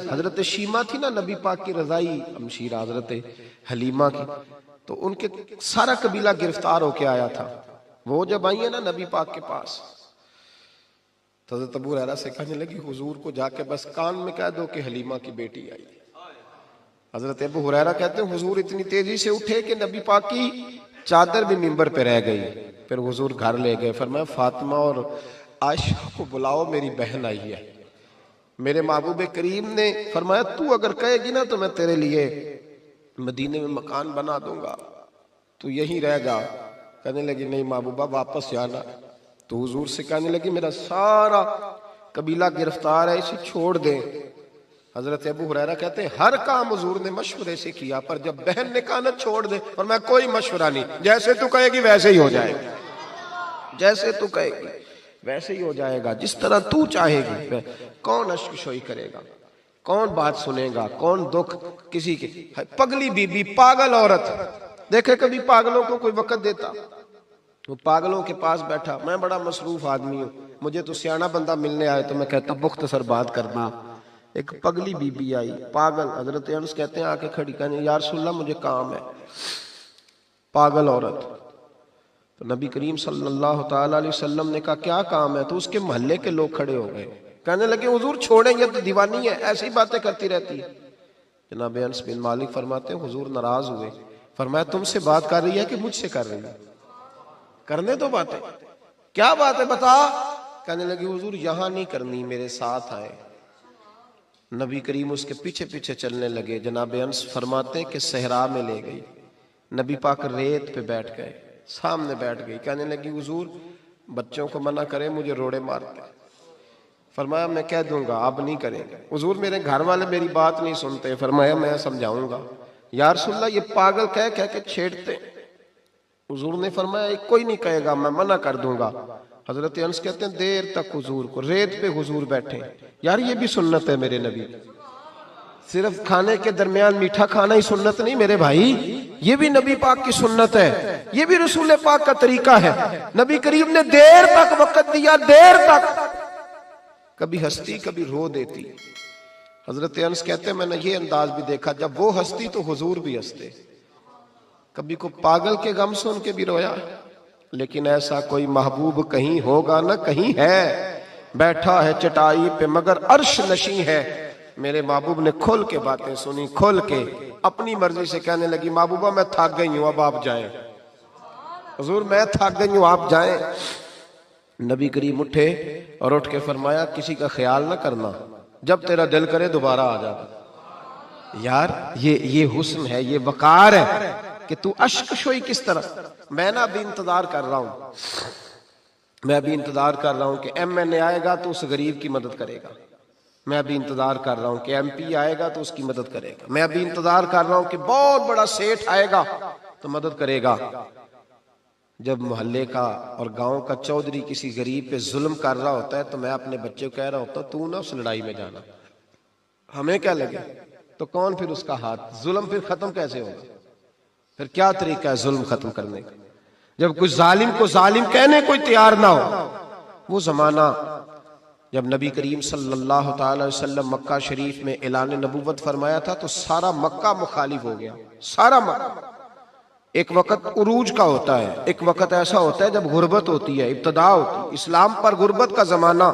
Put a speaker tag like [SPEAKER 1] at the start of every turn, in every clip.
[SPEAKER 1] हजरत शीमा थी ना नबी पाक की रजाई हमशीर हजरत हलीमा की, तो उनके सारा कबीला गिरफ्तार होके आया था। वो जब आई है ना नबी पाक के पास, तो हजरत अबू हुरैरा से कहने लगी हुजूर को जाके बस कान में कह दो कि हलीमा की बेटी आई। हजरत अबू हुरैरा कहते हैं हुजूर इतनी तेजी से उठे कि नबी पाक की चादर भी मिंबर पे रह गई। फिर हुजूर घर ले गए, फरमाया फातिमा और आयशा को बुलाओ, मेरी बहन आई है। मेरे महबूब करीम ने फरमाया तू अगर कहेगी ना तो मैं तेरे लिए मदीने में मकान बना दूंगा, तू यहीं रह जा। कहने लगी नहीं महबूबा वापस जाना। तो हुजूर से कहने लगी मेरा सारा कबीला गिरफ्तार है, इसे छोड़ दे। हजरत अबू हुरैरा कहते हैं हर काम हुजूर ने मशवरे से किया, पर जब बहन ने कहा ना छोड़ दे, और मैं कोई मशवरा नहीं, जैसे तू कहेगी वैसे ही हो जाएगा, जैसे तू कहेगी वैसे ही हो जाएगा, जिस तरह तू चाहेगी। कौन अश्कशोई करेगा, कौन बात सुनेगा, कौन दुख किसी के। पगली बीबी, पागल औरत, देखे कभी पागलों को कोई वक्त देता? वो पागलों के पास बैठा, मैं बड़ा मसरूफ आदमी हूँ, मुझे तो सियाना बंदा मिलने आए तो मैं कहता मुख्तसर बात करना। एक पगली बीबी आई, पागल। हजरत अनस कहते हैं आके खड़ी, कहने या रसूलल्लाह मुझे काम है। पागल औरत। तो नबी करीम सल्लल्लाहु ताला अलैहि वसल्लम ने कहा क्या काम है? तो उसके मोहल्ले के लोग खड़े हो गए, कहने लगे हुजूर छोड़ेंगे तो दीवानी है, ऐसी बातें करती रहती है। जनाब अनस बिन मालिक फरमाते हैं हुजूर नाराज हुए, फरमाया तुमसे बात कर रही है कि मुझसे कर रही है? करने दो बातें, क्या बात है बता। कहने लगी हुजूर यहां नहीं करनी, मेरे साथ आए। नबी करीम उसके पीछे पीछे चलने लगे। जनाब अनस फरमाते हैं कि सहरा में ले गई, नबी पाक रेत पे बैठ गए, सामने बैठ गई। कहने लगी हुजूर बच्चों को मना करें, मुझे रोड़े मारते। फरमाया मैं कह दूंगा, अब नहीं करेंगे। हुजूर मेरे घर वाले मेरी बात नहीं सुनते। फरमाया मैं समझाऊंगा। या रसूलल्लाह ये पागल कह कह के छेड़ते। हुजूर ने फरमाया कोई नहीं कहेगा, मैं मना कर दूंगा। हजरत अनस कहते हैं देर तक हुजूर को रेत पे हुजूर बैठे। यार ये भी सुन्नत है मेरे नबी, सिर्फ खाने के दरमियान मीठा खाना ही सुन्नत नहीं मेरे भाई, ये भी नबी पाक की सुन्नत है, ये भी रसूल पाक का तरीका है। नबी करीम ने देर तक वक्त दिया, देर तक, कभी हंसती कभी रो देती। हजरत अनस कहते हैं मैंने ये अंदाज भी देखा, जब वो हंसती तो हुजूर भी हंसते। कभी को पागल के गम सुन के भी रोया। लेकिन ऐसा कोई महबूब कहीं होगा ना कहीं है, बैठा है चटाई पे मगर अर्श नशी है। मेरे महबूब ने खोल के बातें सुनी, खोल के अपनी मर्जी से कहने लगी महबूबा मैं थक गई हूं, अब आप जाएं। हुजूर मैं थक गई हूं, आप जाएं। नबी करीम उठे और उठ के फरमाया किसी का ख्याल ना करना, जब तेरा दिल करे दोबारा आ जा। यार ये हुस्न है, ये वकार है कि तू अश्कशोई किस तरह। मैं ना अभी इंतजार कर रहा हूं, मैं अभी इंतजार कर रहा हूं कि MNA आएगा तो उस गरीब की मदद करेगा। मैं अभी इंतजार कर रहा हूं कि MP आएगा तो उसकी मदद करेगा। मैं अभी इंतजार कर रहा हूं कि बहुत बड़ा सेठ आएगा तो मदद करेगा। जब मोहल्ले का और गांव का चौधरी किसी गरीब पे जुल्म कर रहा होता है तो मैं अपने बच्चे को कह रहा होता तू ना उस लड़ाई में जाना, हमें क्या लगे। तो कौन फिर उसका हाथ, जुल्म फिर खत्म कैसे होगा? फिर क्या तरीका है जुल्म खत्म करने का? जब कुछ जालिम को जालिम कहने कोई तैयार ना हो। वो जमाना जब नबी करीम सल्लल्लाहु ताला अलैहि वसल्लम मक्का शरीफ में ऐलान नबूवत फरमाया था तो सारा मक्का मुखालिफ हो गया, सारा मक्का। एक वक्त उरूज का होता है, एक वक्त ऐसा होता है जब गुर्बत होती है, इब्तदा होती है। इस्लाम पर गुर्बत का जमाना।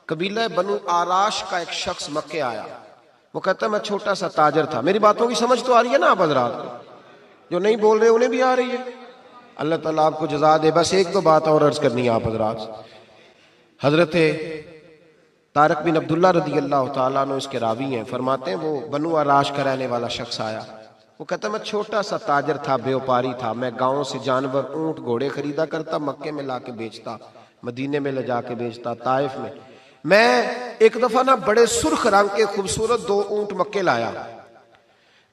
[SPEAKER 1] कबीला बनु आराश का एक शख्स मक्के आया, वो कहता मैं छोटा सा ताजर था। मेरी बातों की समझ तो आ रही है ना आप हज़रात को? जो नहीं बोल रहे उन्हें भी आ रही है। अल्लाह ताला आपको जज़ा दे। बस एक दो बात और अर्ज करनी है आप हज़रात। हजरत तारक बिन अब्दुल्ला रदी अल्लाह ताला अन्हु इसके रावी हैं, फरमाते हैं वो बनु आराश का रहने वाला शख्स आया। वो कहता मैं छोटा सा ताजर था, व्यापारी था। मैं गांव से जानवर ऊंट घोड़े खरीदा करता, मक्के में लाके बेचता, मदीने में ले जाके बेचता, ताइफ में। मैं एक दफा ना बड़े सुर्ख रंग के खूबसूरत 2 ऊंट मक्के लाया।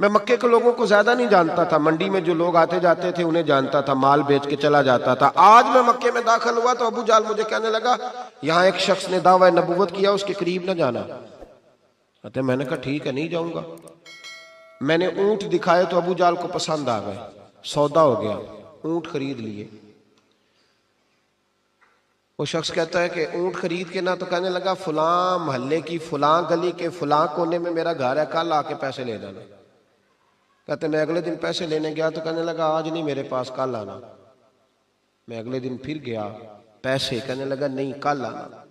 [SPEAKER 1] मैं मक्के के लोगों को ज्यादा नहीं जानता था, मंडी में जो लोग आते जाते थे उन्हें जानता था, माल बेच के चला जाता था। आज मैं मक्के में दाखिल हुआ तो अबू जाल मुझे कहने लगा यहाँ एक शख्स ने दावा नबूवत किया, उसके करीब न जाना। कहते मैंने कहा ठीक है नहीं जाऊंगा। मैंने ऊंट दिखाए तो अबू जाल को पसंद आ गए, सौदा हो गया, ऊंट खरीद लिए। वो शख्स कहता है कि ऊंट खरीद के ना, तो कहने लगा फलां मोहल्ले की फलां गली के फलां कोने में मेरा घर है, कल आके पैसे ले जाना। कहते मैं अगले दिन पैसे लेने गया तो कहने लगा आज नहीं मेरे पास, कल आना। मैं अगले दिन फिर गया, पैसे, कहने लगा नहीं कल आना।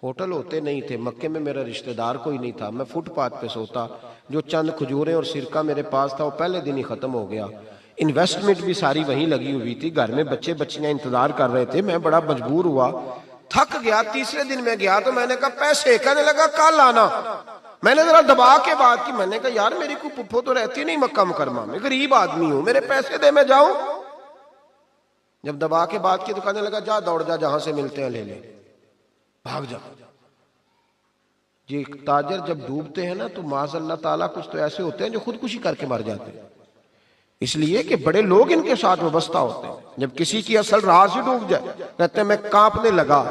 [SPEAKER 1] होटल होते नहीं थे, मक्के में मेरा रिश्तेदार कोई नहीं था, मैं फुटपाथ पे सोता, जो चंद खजूरें और सिरका मेरे पास था वो पहले दिन ही खत्म हो गया। इन्वेस्टमेंट भी सारी वहीं लगी हुई थी, घर में बच्चे बच्चियां इंतजार कर रहे थे, मैं बड़ा मजबूर हुआ, थक गया। तीसरे दिन मैं गया तो मैंने कहा पैसे, कहने लगा कल आना। मैंने जरा दबा के बात की, मैंने कहा यार मेरी कोई पुप्पो तो रहती नहीं मक्का मुकरमा में, गरीब आदमी हूं, मेरे पैसे दे मैं जाऊं। जब दबा के बात की तो कहने लगा जा दौड़ जा, जहां से मिलते हैं ले ले, भाग जा। ये ताजर जब डूबते हैं ना तो माज़अल्लाह ताला कुछ तो ऐसे होते हैं जो खुदकुशी करके मर जाते हैं, इसलिए कि बड़े लोग इनके साथ वाबस्ता होते हैं। जब किसी की असल राह से डूब जाए, कहते हैं मैं कांपने लगा।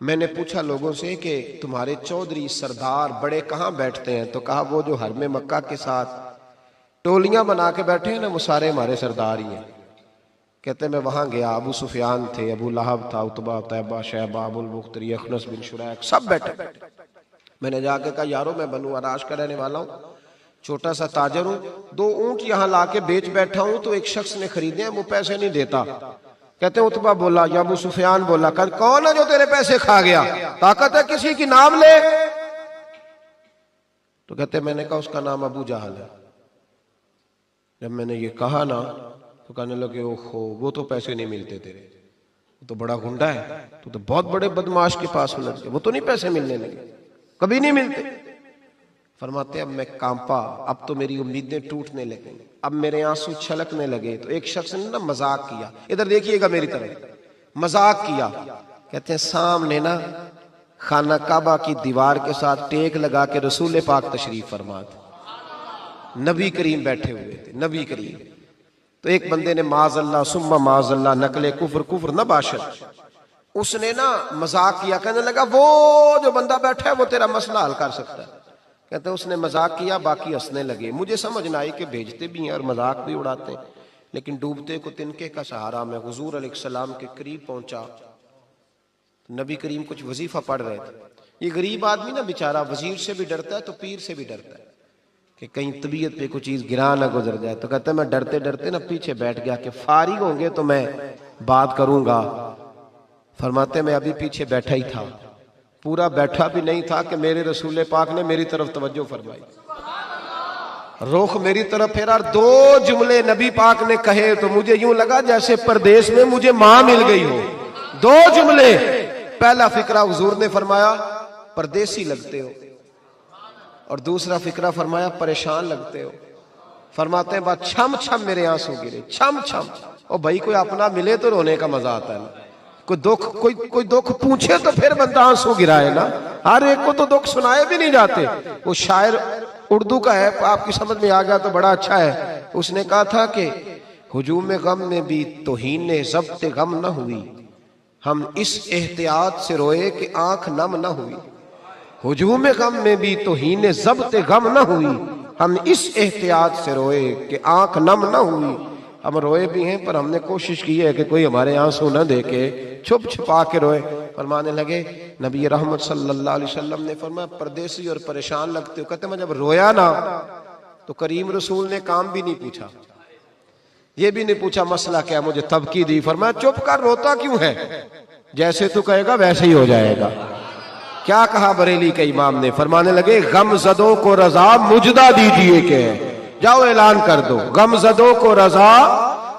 [SPEAKER 1] मैंने पूछा लोगों से कि तुम्हारे चौधरी सरदार बड़े कहाँ बैठते हैं, तो कहा वो जो हर में मक्का के साथ टोलियां बना के बैठे हैं ना, वो सारे हमारे सरदार ही हैं। कहते मैं वहां गया, अबू सुफियान थे, अबू लहब था, उतबा, तैबा, शैबा, अबुल मुख्तरी, अखनस बिन शुरैक, सब बैठे। मैंने जाके कहा यारो मैं बनु अराश का रहने वाला हूँ, छोटा सा ताजर हूँ, 2 ऊंट यहाँ लाके बेच बैठा हूँ, तो एक शख्स ने खरीदे हैं, वो पैसे नहीं देता। कहते उतबा बोला या अबू सुफियान बोला, कौन है जो तेरे पैसे खा गया, ताकत है किसी की नाम ले। तो कहते मैंने कहा उसका नाम अबू जहल है। जब मैंने ये कहा ना तो कहने लगे ओहो वो तो पैसे नहीं मिलते तेरे, वो तो बड़ा गुंडा है, तो बहुत बड़े बदमाश के पास लग गए, वो तो नहीं पैसे मिलने लगे, कभी नहीं मिलते। फरमाते अब मैं कांपा, अब तो मेरी उम्मीदें टूटने लगी, अब मेरे आंसू छलकने लगे। तो एक शख्स ने ना मजाक किया, इधर देखिएगा मेरी तरफ, मजाक किया। कहते हैं सामने ना खाना काबा की दीवार के साथ टेक लगा के रसूल पाक तशरीफ फरमा थे, नबी करीम बैठे हुए थे, नबी करीम। तो एक बंदे ने माज़अल्लाह सुम्मा माज़अल्लाह नकले कुफ्र कुफ्र न बाशत, उसने ना मजाक किया, कहने लगा वो जो बंदा बैठा है वो तेरा मसला हल कर सकता है। कहते उसने मजाक किया, बाकी हंसने लगे। मुझे समझ ना आई कि भेजते भी हैं और मजाक भी उड़ाते हैं, लेकिन डूबते को तिनके का सहारा। मैं हुजूर अलैहिस्सलाम के करीब पहुंचा, नबी करीम कुछ वजीफा पढ़ रहे थे। ये गरीब आदमी ना बेचारा वजीर से भी डरता है तो पीर से भी डरता है कि कहीं तबीयत पे कोई चीज गिरा ना गुजर जाए। तो कहते मैं डरते डरते ना पीछे बैठ गया कि फारिग होंगे तो मैं बात करूंगा। फरमाते मैं अभी पीछे बैठा ही था, पूरा बैठा भी नहीं था कि मेरे रसूल पाक ने मेरी तरफ तवज्जो फरमाई, रुख मेरी तरफ फेरा, 2 जुमले नबी पाक ने कहे तो मुझे यूं लगा जैसे परदेश में मुझे मां मिल गई हो। 2 जुमले। पहला फिक्रा हुजूर ने फरमाया परदेसी लगते हो, और दूसरा फिक्रा फरमाया परेशान लगते हो। फरमाते हैं बात छम छम मेरे आंसू गिरे, छम छम। और भाई कोई अपना मिले तो रोने का मजा आता है ना, कोई दुख पूछे तो फिर बंदा आंसू गिराए ना, हर एक को तो दुख सुनाए भी नहीं जाते। वो शायर उर्दू का है, आपकी समझ में आ गया तो बड़ा अच्छा है। उसने कहा था कि हुजूम गम में भी तौहीन ज़ब्त गम न हुई, हम इस एहतियात से रोए कि आंख नम न हुई। हुजूम गम में भी तौहीन ज़ब्त गम न हुई, हम इस एहतियात से रोए कि आंख नम न हुई। हम रोए भी हैं पर हमने कोशिश की है कि कोई हमारे आंसू न देके छुप छुपा के रोए। फरमाने लगे नबी रहमत सल्लल्लाहु अलैहि वसल्लम ने फरमाया परदेसी और परेशान लगते हो। कहते मैं जब रोया ना तो करीम रसूल ने काम भी नहीं पूछा, ये भी नहीं पूछा मसला क्या, मुझे तबकी दी। फरमाया चुप कर, रोता क्यों है, जैसे तू कहेगा वैसे ही हो जाएगा। क्या कहा बरेली के इमाम ने, फरमाने लगे गमज़दों को रजा मुजदा दीजिए के है, जाओ ऐलान कर दो गमज़दों को रजा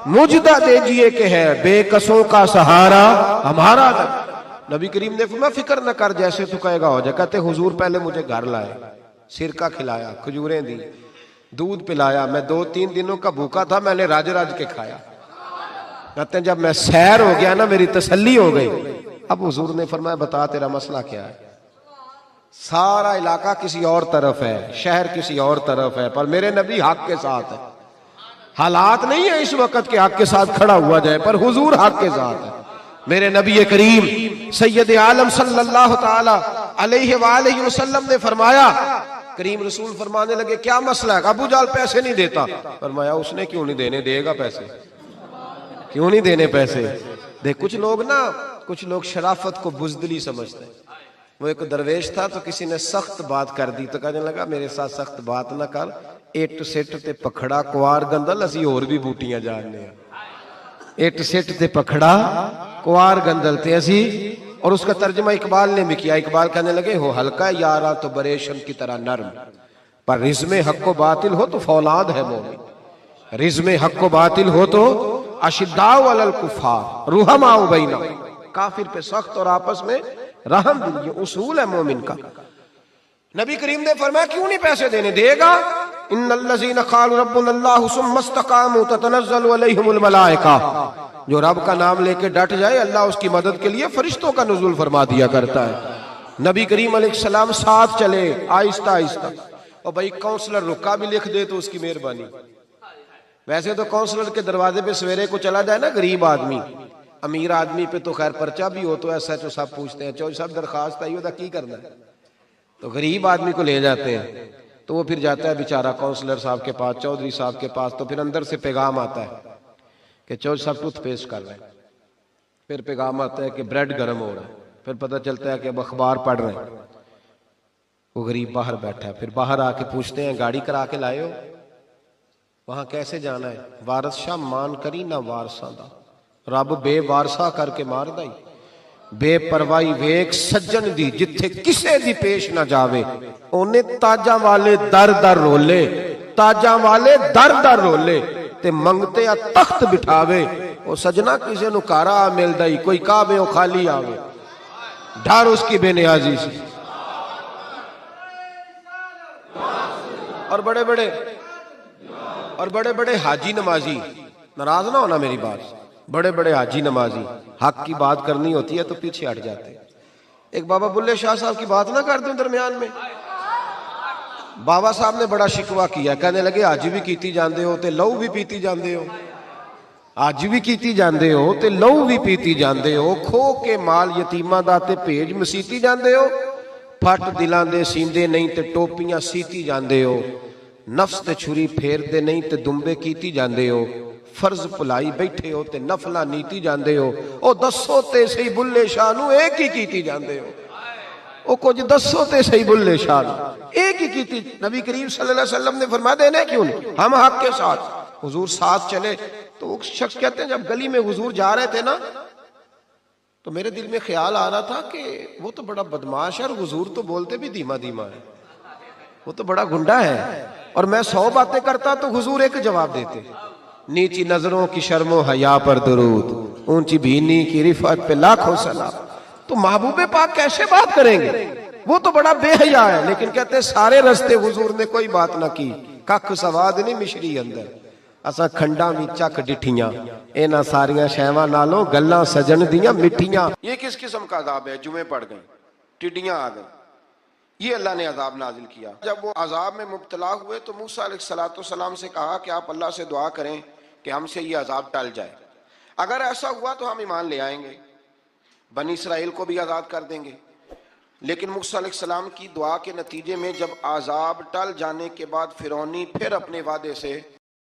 [SPEAKER 1] मुजदा दीजिए के है, बेकसों का सहारा हमारा। नबी करीम ने फरमाया फिक्र न कर, जैसे तू कहेगा हो जाए। कहते हुजूर पहले मुझे घर लाए, सिरका खिलाया, खजूरें दी, दूध पिलाया, मैं 2-3 दिनों का भूखा था, मैंने राज राज के खाया। कहते जब मैं सैर हो गया ना मेरी तसल्ली हो गई। अब हुजूर ने फरमाया बता तेरा मसला क्या है। सारा इलाका किसी और तरफ है, शहर किसी और तरफ है, पर मेरे नबी हक के साथ है। हालात नहीं है इस वक्त के हक के साथ खड़ा हुआ जाए, पर हुजूर हक के साथ है। मेरे नबी करीम सैयद आलम सल्लल्लाहु ताला अलैहि वालैहि वसल्लम ने फरमाया, करीम रसूल फरमाने लगे क्या मसला है। अबू जाल पैसे नहीं देता। फरमाया उसने क्यों नहीं देने, देगा पैसे, क्यों नहीं देने पैसे। देख कुछ लोग ना कुछ लोग शराफत को बुजदिली समझते हैं। वो एक दरवेश था तो किसी ने सख्त बात कर दी तो कहने लगा मेरे साथ सख्त बात ना कर, इट सिट ते पखड़ा कुआर गंदल असी होर भी बूटियां जानने हैं। इट सिट ते पखड़ा कुआर गंदल ते असी। और उसका तर्जमा इकबाल ने भी किया। इकबाल कहने लगे हो हल्का यारा तो बरेशम की तरह नर्म, पर रिज़्मे हक व बातिल हो तो फौलाद है मोमिन। रिज़्मे हक व बातिल हो तो अशिद्दाउ अलल कुफ़ार रुहमाउ बैना, काफिर पे सख्त और आपस में रहम दिल, ये उसूल है मोमिन का। नबी करीम ने फरमाया क्यों नहीं पैसे देने, देगा। इन्नल्लज़ीना क़ालू रब्बुनल्लाहु सुम्मा इस्तक़ामू ततनज़्ज़लु अलैहिमुल मलाइका, जो रब का नाम लेके डट जाए अल्लाह उसकी मदद के लिए फरिश्तों का नुज़ूल फरमा दिया करता है। नबी करीम अलैहिस्सलाम साथ चले आहिस्ता आहिस्ता। और भाई काउंसलर रुका भी लिख दे तो उसकी मेहरबानी। वैसे तो काउंसलर के दरवाजे पे सवेरे को चला जाए ना गरीब आदमी, अमीर आदमी पे तो खैर पर्चा भी हो तो SHO साहब पूछते हैं चौधरी साहब दरखास्त आई होता की करना है, तो गरीब आदमी को ले जाते हैं। तो वो फिर जाता है बेचारा काउंसलर साहब के पास, चौधरी साहब के पास। तो फिर अंदर से पैगाम आता है कि चौधरी साहब टूथपेस्ट कर रहे हैं। फिर पैगाम आता है कि ब्रेड गर्म हो रहा है। फिर पता चलता है कि अब अखबार पढ़ रहे हैं। वो गरीब बाहर बैठा है। फिर बाहर आके पूछते हैं गाड़ी करा के लाए हो, वहां कैसे जाना है? वारस शाह मान करी ना वारसा दा, रब बेवारसा करके मार दाई। बेपरवाही वेख सज्जन दी जिथे किसे दी पेश ना जावे, ओने ताजा वाले दर दर रोले, ताजा वाले दर दर रोले ते मंगते आ तख्त बिठावे। ओ सजना किसे नु कारा मिलदा ही, कोई काबे ओ खाली आवे, डर उसकी बेनियाजी से। और बड़े बड़े हाजी नमाजी, नाराज ना होना मेरी बात, बड़े बड़े हाजी नमाजी हक की बात करनी होती है तो पीछे हट जाते। एक बाबा बुल्ले शाह साहब की बात ना कर दूं दरमियान में। बाबा साहब ने बड़ा शिकवा किया, कहने लगे हाजी भी कीती जाते हो ते लहू भी पीती जाते हो, हाजी भी कीती जाते हो ते लहू भी पीती जाते हो, खो के माल यतीमां दा ते भेज मसीती जाते हो, फट दिलां दे सींदे नहीं ते टोपियां सीती जाते हो, नफ्स ते छुरी फेरदे नहीं ते दुंबे कीती जाते हो, फर्ज भुलाई बैठे हो ते नफला नीति जाते हो। ओ दसो ते सही बुल्ले शाह नू एक ही कीती जाते हो, ओ कुछ दसो ते सही बुल्ले शाह नू एक ही कीती। नबी करीम सल्लल्लाहु अलैहि वसल्लम ने फरमाया देने क्यों नहीं, हम हक के साथ। हुजूर साथ चले तो वो शख्स कहते हैं जब गली में हुजूर जा रहे थे ना तो मेरे दिल में ख्याल आ रहा था कि वो तो बड़ा बदमाश है और हुजूर तो बोलते भी धीमा धीमा है, वो तो बड़ा गुंडा है। और मैं 100 बातें करता तो हुजूर एक जवाब देते, नीची नजरों की शर्मो हया पर दुरूद, ऊंची बीनी की रिफत पे लाखों सलाम। तो महबूबे पाक कैसे बात करेंगे, वो तो बड़ा बेहया है। लेकिन कहते सारे रस्ते हुजूर ने कोई बात ना की, कख सवाद नहीं मिश्री अंदर, असा खंडा भी चक डिठियां, इन्हां सारियां शैवां नालों गल्लां सजन दियां मिठियां। ये किस किस्म का अजाब है, जुमे पड़ गई, टिड्डियां आ गई, ये अल्लाह ने अजाब नाजिल किया। जब वो अजाब में मुब्तला हुए तो मूसा अलैहिस्सलाम से कहा कि आप अल्लाह से दुआ करें कि हमसे ये अजाब टल जाए। अगर ऐसा हुआ तो हम ईमान ले आएंगे, बनी इसराइल को भी आज़ाद कर देंगे। लेकिन मूसा अलैहिस्सलाम की दुआ के नतीजे में जब अजाब टल जाने के बाद फिरौनी फिर अपने वादे से